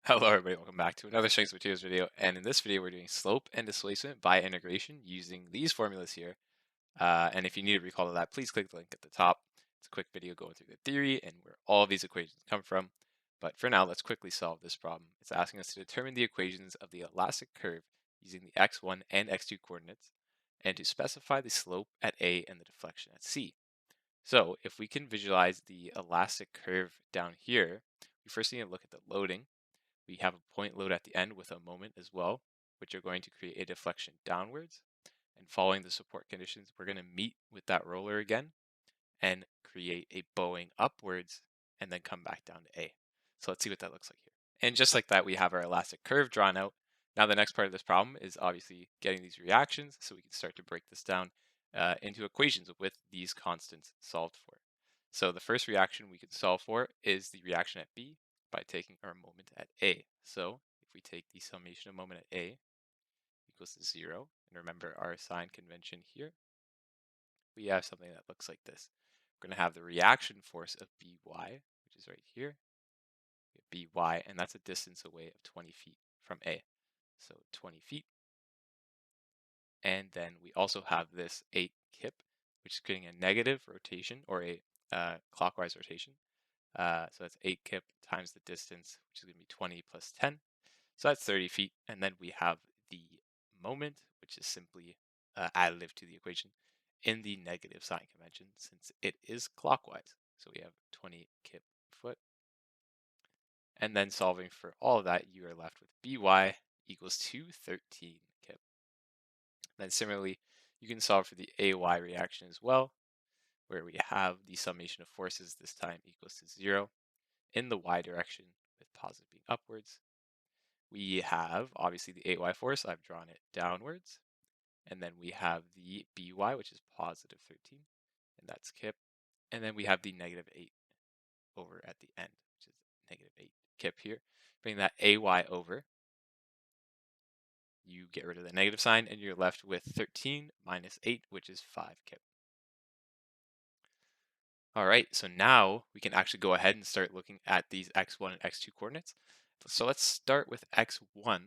Hello everybody, welcome back to another Strengths Materials video. And in this video, we're doing slope and displacement by integration using these formulas here. And if you need to recall that, please click the link at the top. It's a quick video going through the theory and where all of these equations come from. But for now, let's quickly solve this problem. It's asking us to determine the equations of the elastic curve using the x1 and x2 coordinates and to specify the slope at A and the deflection at C. So if we can visualize the elastic curve down here, we first need to look at the loading. We have a point load at the end with a moment as well, which are going to create a deflection downwards. And following the support conditions, we're going to meet with that roller again and create a bowing upwards and then come back down to A. So let's see what that looks like here. And just like that, we have our elastic curve drawn out. Now the next part of this problem is obviously getting these reactions so we can start to break this down into equations with these constants solved for. So the first reaction we could solve for is the reaction at B by taking our moment at A. So if we take the summation of moment at A equals to 0, and remember our sign convention here, we have something that looks like this. We're going to have the reaction force of By, which is right here, By, and that's a distance away of 20 feet from A. So 20 feet. And then we also have this 8 kip, which is creating a negative rotation or a clockwise rotation. So that's 8 kip times the distance, which is going to be 20 plus 10. So that's 30 feet. And then we have the moment, which is simply additive to the equation in the negative sign convention since it is clockwise. So we have 20 kip foot. And then solving for all of that, you are left with By equals to 13 kip. Then similarly, you can solve for the AY reaction as well, where we have the summation of forces this time equals to 0 in the y direction with positive being upwards. We have obviously the AY force, I've drawn it downwards. And then we have the By, which is positive 13, and that's kip. And then we have the negative 8 over at the end, which is negative 8 kip here. Bring that AY over. You get rid of the negative sign, and you're left with 13 minus 8, which is 5 kip. All right, so now we can actually go ahead and start looking at these x1 and x2 coordinates. So let's start with x1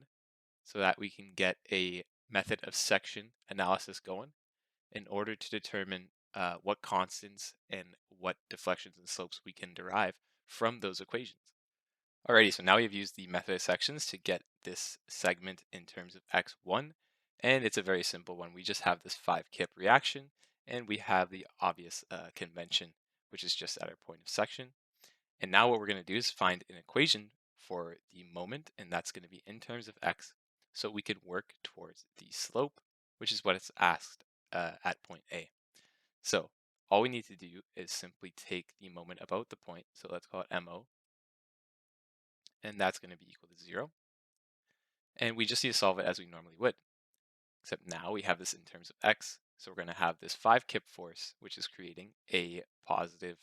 so that we can get a method of section analysis going in order to determine what constants and what deflections and slopes we can derive from those equations. Alrighty, so now we've used the method of sections to get this segment in terms of x1, and it's a very simple one. We just have this 5 kip reaction, and we have the obvious convention, which is just at our point of section. And now what we're going to do is find an equation for the moment, and that's going to be in terms of x, so we can work towards the slope, which is what it's asked at point A. So all we need to do is simply take the moment about the point, so let's call it MO, and that's going to be equal to 0. And we just need to solve it as we normally would, except now we have this in terms of x, so we're going to have this 5 kip force, which is creating a positive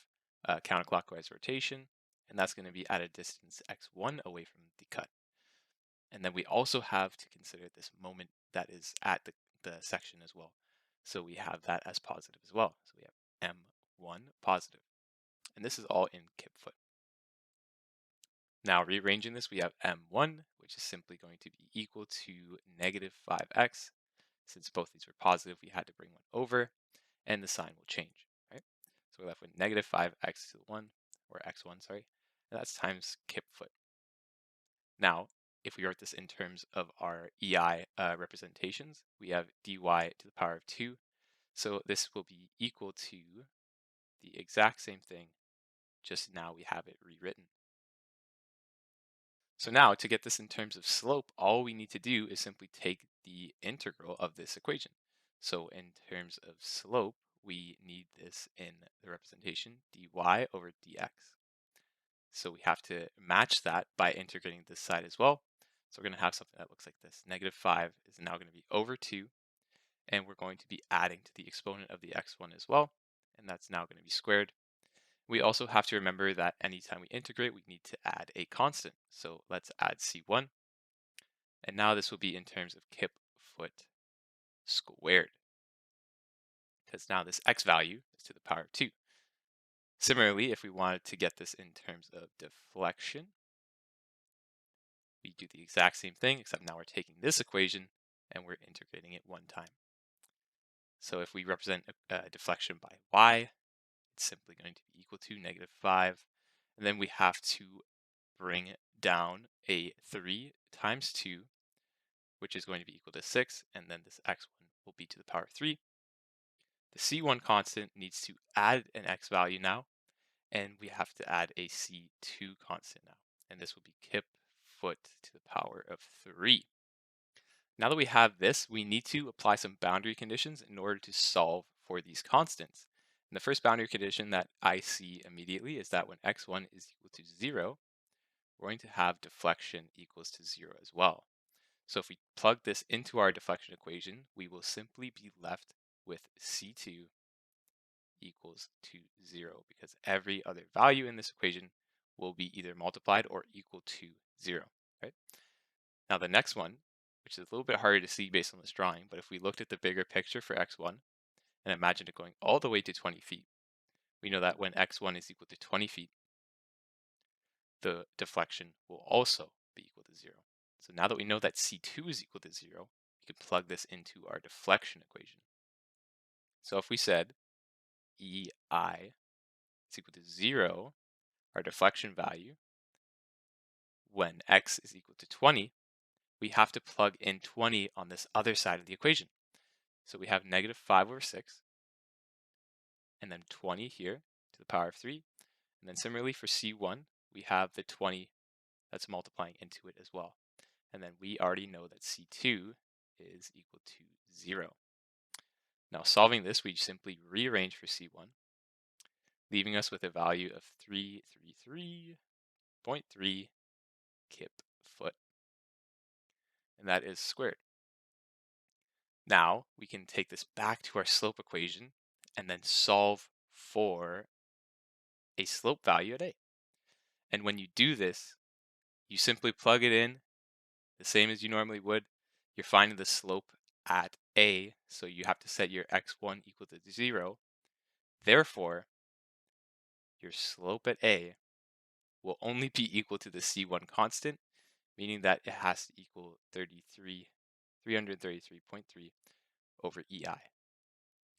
counterclockwise rotation, and that's going to be at a distance x1 away from the cut. And then we also have to consider this moment that is at the section as well. So we have that as positive as well. So we have M1 positive. And this is all in kip foot. Now rearranging this, we have M1, which is simply going to be equal to negative 5x. Since both these were positive, we had to bring one over, and the sign will change, right? So we're left with negative 5x to the 1, or x1, sorry, and that's times kip foot. Now, if we write this in terms of our EI representations, we have dy to the power of 2. So this will be equal to the exact same thing, just now we have it rewritten. So now to get this in terms of slope, all we need to do is simply take the integral of this equation. So in terms of slope, we need this in the representation dy over dx. So we have to match that by integrating this side as well. So we're going to have something that looks like this. Negative 5 is now going to be over 2, and we're going to be adding to the exponent of the x1 as well, and that's now going to be squared. We also have to remember that anytime we integrate, we need to add a constant. So let's add c1, and now this will be in terms of kip foot squared, because now this x value is to the power of 2. Similarly, if we wanted to get this in terms of deflection, we do the exact same thing, except now we're taking this equation and we're integrating it one time. So if we represent a deflection by y, it's simply going to be equal to -5. And then we have to bring it down a 3 times 2, which is going to be equal to 6. And then this x1 will be to the power of 3. The c1 constant needs to add an x value now, and we have to add a c2 constant now. And this will be kip foot to the power of 3. Now that we have this, we need to apply some boundary conditions in order to solve for these constants. And the first boundary condition that I see immediately is that when x1 is equal to 0, we're going to have deflection equals to 0 as well. So if we plug this into our deflection equation, we will simply be left with c2 equals to 0, because every other value in this equation will be either multiplied or equal to 0, right? Now the next one, which is a little bit harder to see based on this drawing, but if we looked at the bigger picture for x1 and imagined it going all the way to 20 feet, we know that when x1 is equal to 20 feet, the deflection will also be equal to 0. So now that we know that c2 is equal to 0, we can plug this into our deflection equation. So if we said EI is equal to 0, our deflection value, when x is equal to 20, we have to plug in 20 on this other side of the equation. So we have -5/6, and then 20 here to the power of 3. And then similarly for c1, we have the 20 that's multiplying into it as well. And then we already know that c2 is equal to 0. Now solving this, we simply rearrange for c1, leaving us with a value of 333.3 kip foot. And that is squared. Now we can take this back to our slope equation and then solve for a slope value at a. And when you do this, you simply plug it in the same as you normally would. You're finding the slope at a, so you have to set your x1 equal to 0. Therefore, your slope at a will only be equal to the c1 constant, meaning that it has to equal 333.3 over EI.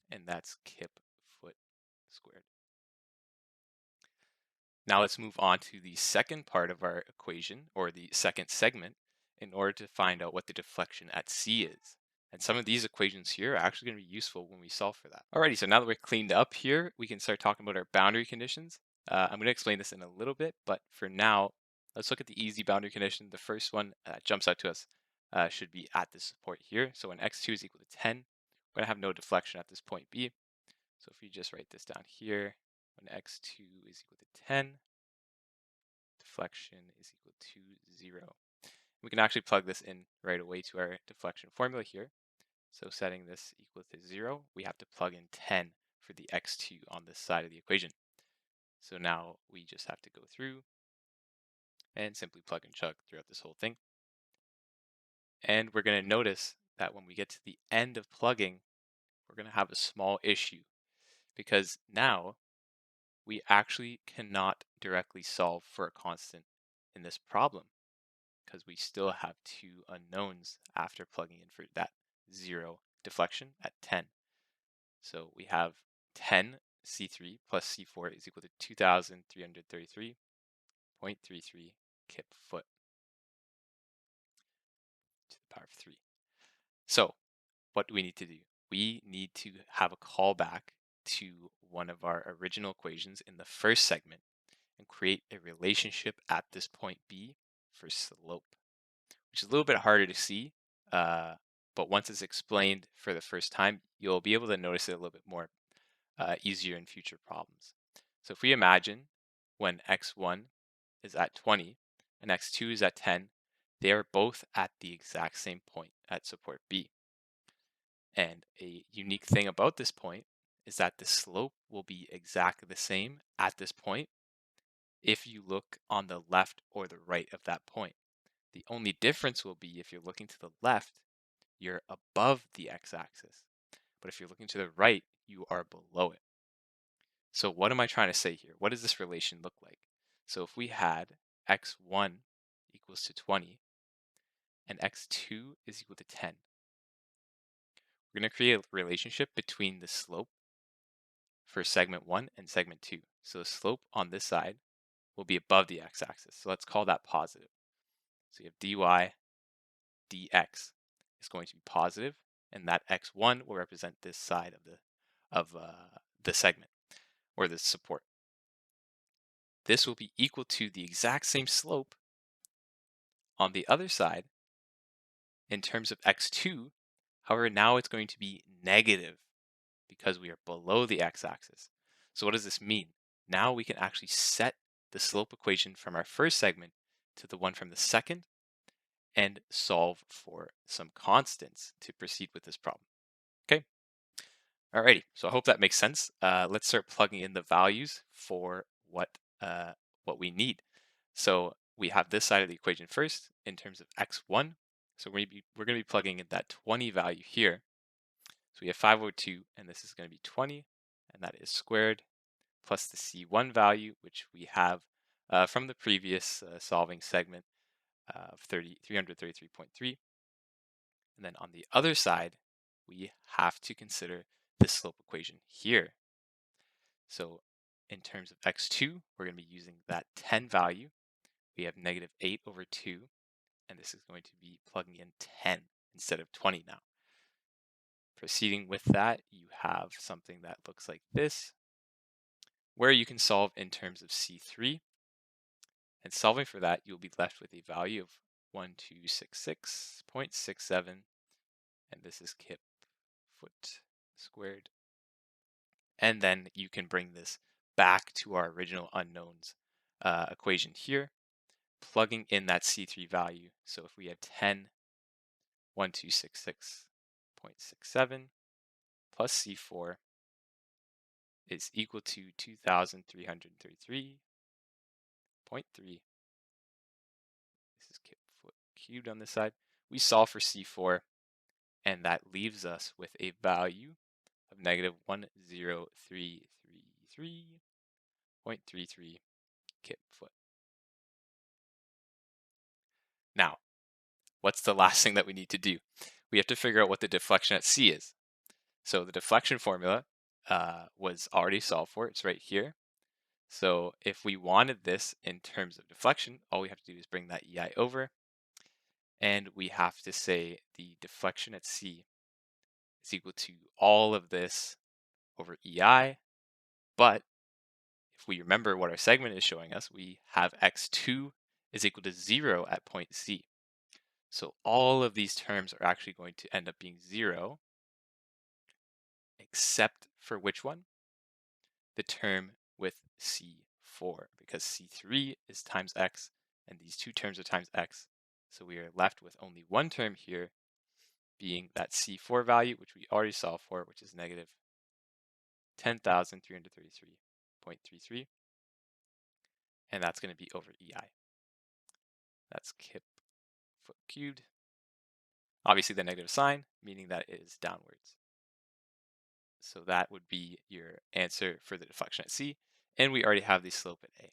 And that's kip foot squared. Now let's move on to the second part of our equation, or the second segment, in order to find out what the deflection at C is. And some of these equations here are actually going to be useful when we solve for that. Alrighty, so now that we're cleaned up here, we can start talking about our boundary conditions. I'm going to explain this in a little bit, but for now, let's look at the easy boundary condition. The first one that jumps out to us should be at the support here. So when x2 is equal to 10, we're going to have no deflection at this point B. So if we just write this down here, when x2 is equal to 10, deflection is equal to 0. We can actually plug this in right away to our deflection formula here. So setting this equal to 0, we have to plug in 10 for the x2 on this side of the equation. So now we just have to go through and simply plug and chug throughout this whole thing. And we're going to notice that when we get to the end of plugging, we're going to have a small issue, because now we actually cannot directly solve for a constant in this problem, because we still have two unknowns after plugging in for that 0 deflection at 10. So we have 10 C3 plus C4 is equal to 2,333.33 kip foot to the power of 3. So what do we need to do? We need to have a callback to one of our original equations in the first segment and create a relationship at this point B for slope, which is a little bit harder to see, but once it's explained for the first time, you'll be able to notice it a little bit more easier in future problems. So if we imagine when x1 is at 20 and x2 is at 10, they are both at the exact same point at support B. And a unique thing about this point is that the slope will be exactly the same at this point if you look on the left or the right of that point. The only difference will be if you're looking to the left, you're above the x-axis. But if you're looking to the right, you are below it. So what am I trying to say here? What does this relation look like? So if we had x1 equals to 20 and x2 is equal to 10. We're going to create a relationship between the slope for segment 1 and segment 2. So the slope on this side will be above the x-axis. So let's call that positive. So you have dy dx is going to be positive, and that x1 will represent this side of the segment or the support. This will be equal to the exact same slope on the other side in terms of x2. However, now it's going to be negative because we are below the x-axis. So what does this mean? Now we can actually set the slope equation from our first segment to the one from the second and solve for some constants to proceed with this problem. Okay. Alrighty, so I hope that makes sense. Let's start plugging in the values for what we need. So we have this side of the equation first in terms of x1. So we're going to be plugging in that 20 value here. So we have 502, and this is going to be 20, and that is squared, plus the C1 value, which we have from the previous solving segment of 333.3. And then on the other side, we have to consider this slope equation here. So in terms of x2, we're going to be using that 10 value. We have negative 8 over 2, and this is going to be plugging in 10 instead of 20 now. Proceeding with that, you have something that looks like this, where you can solve in terms of C3. And solving for that, you'll be left with a value of 1266.67, and this is kip foot squared. And then you can bring this back to our original unknowns equation here, plugging in that C3 value. So if we had 10, 1266.67 plus C4 is equal to 2,333.3. This is kip foot cubed on this side. We solve for C4, and that leaves us with a value of negative 10333.33 kip foot. Now, what's the last thing that we need to do? We have to figure out what the deflection at C is. So the deflection formula was already solved for. It's right here. So if we wanted this in terms of deflection, all we have to do is bring that EI over. And we have to say the deflection at C is equal to all of this over EI. But if we remember what our segment is showing us, we have x2 is equal to 0 at point C. So all of these terms are actually going to end up being 0, except for which one? The term with C4, because C3 is times x, and these two terms are times x. So we are left with only one term here, being that C4 value, which we already solved for, which is negative 10,333.33. And that's going to be over EI. That's kip foot cubed. Obviously the negative sign, meaning that it is downwards. So that would be your answer for the deflection at C. And we already have the slope at A.